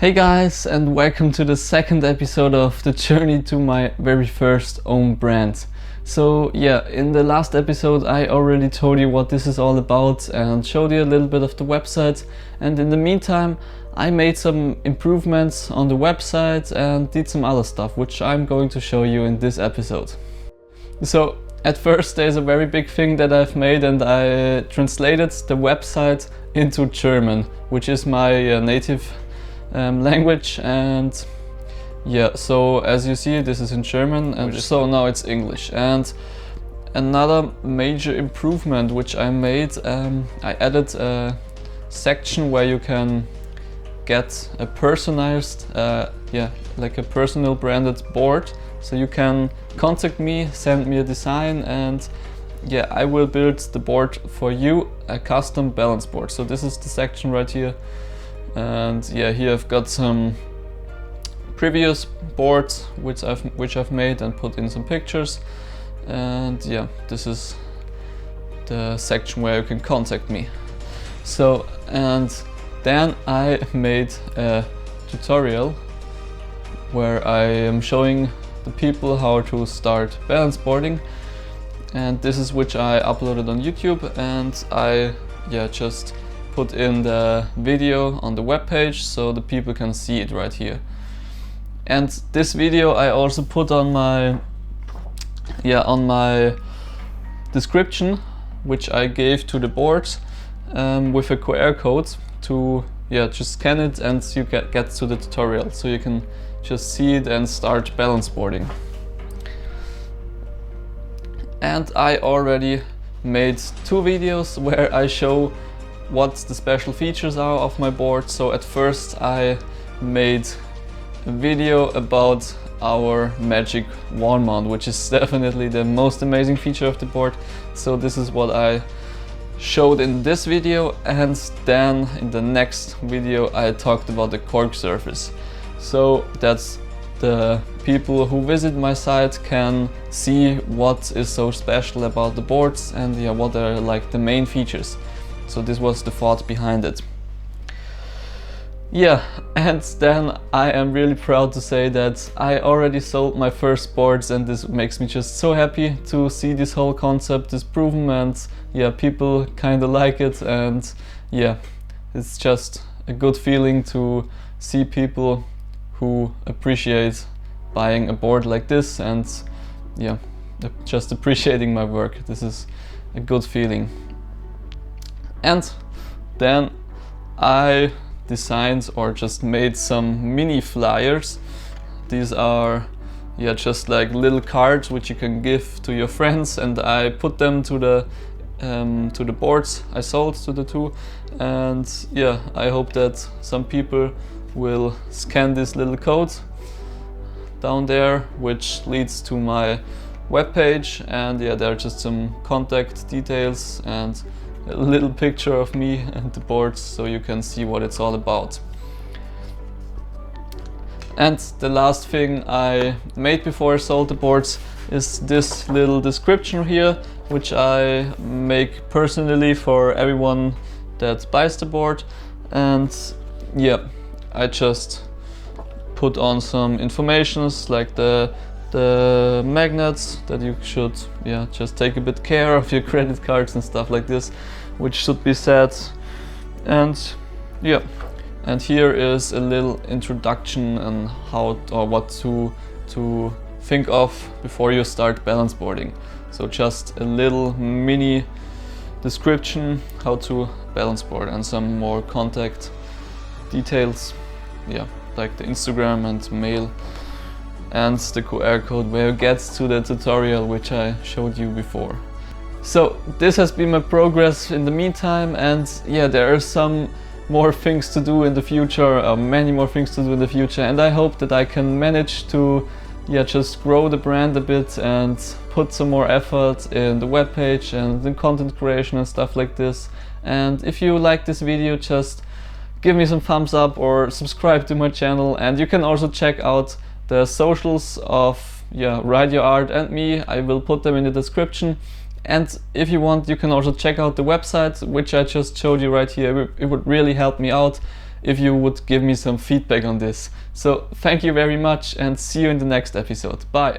Hey guys, and welcome to the second episode of the journey to my very first own brand. So yeah, in the last episode I already told you what this is all about and showed you a little bit of the website, and in the meantime I made some improvements on the website and did some other stuff which I'm going to show you in this episode. So at first there's a very big thing that I've made, and I translated the website into German, which is my native language. And yeah, so as you see, this is in German, and so now it's English. And another major improvement which I made, I added a section where you can get a personalized, like a personal branded board. So you can contact me, send me a design, and yeah, I will build the board for you, a custom balance board. So this is the section right here. And yeah, here I've got some previous boards which I've made and put in some pictures. And yeah, this is the section where you can contact me. So, and then I made a tutorial where I am showing the people how to start balance boarding, and this is which I uploaded on YouTube, and I just put in the video on the webpage so the people can see it right here. And this video I also put on my description, which I gave to the board with a QR code to just scan it and you get to the tutorial, so you can just see it and start balance boarding. And I already made 2 videos where I show what the special features are of my board. So at first I made a video about our magic wall mount, which is definitely the most amazing feature of the board. So this is what I showed in this video, and then in the next video I talked about the cork surface. So that's the people who visit my site can see what is so special about the boards and what are like the main features. So this was the thought behind it. Yeah, and then I am really proud to say that I already sold my first boards, and this makes me just so happy to see this whole concept is proven, and people kind of like it, and it's just a good feeling to see people who appreciate buying a board like this and just appreciating my work. This is a good feeling. And then I designed or just made some mini flyers. These are just like little cards which you can give to your friends, and I put them to the boards I sold to the 2. And I hope that some people will scan this little code down there, which leads to my webpage, and there are just some contact details and a little picture of me and the boards, so you can see what it's all about. And the last thing I made before I sold the boards is this little description here, which I make personally for everyone that buys the board. And I just put on some informations like the magnets, that you should just take a bit care of your credit cards and stuff like this, which should be set. And and here is a little introduction on how or what to think of before you start balance boarding. So just a little mini description how to balance board, and some more contact details, like the Instagram and mail, and the QR code where it gets to the tutorial which I showed you before. So this has been my progress in the meantime, and there are some more things to do in the future, many more things to do in the future, and I hope that I can manage to just grow the brand a bit and put some more effort in the webpage and the content creation and stuff like this. And if you like this video, just give me some thumbs up or subscribe to my channel, and you can also check out the socials of Ride Your Art and me. I will put them in the description. And if you want, you can also check out the website which I just showed you right here. It would really help me out if you would give me some feedback on this. So thank you very much and see you in the next episode. Bye!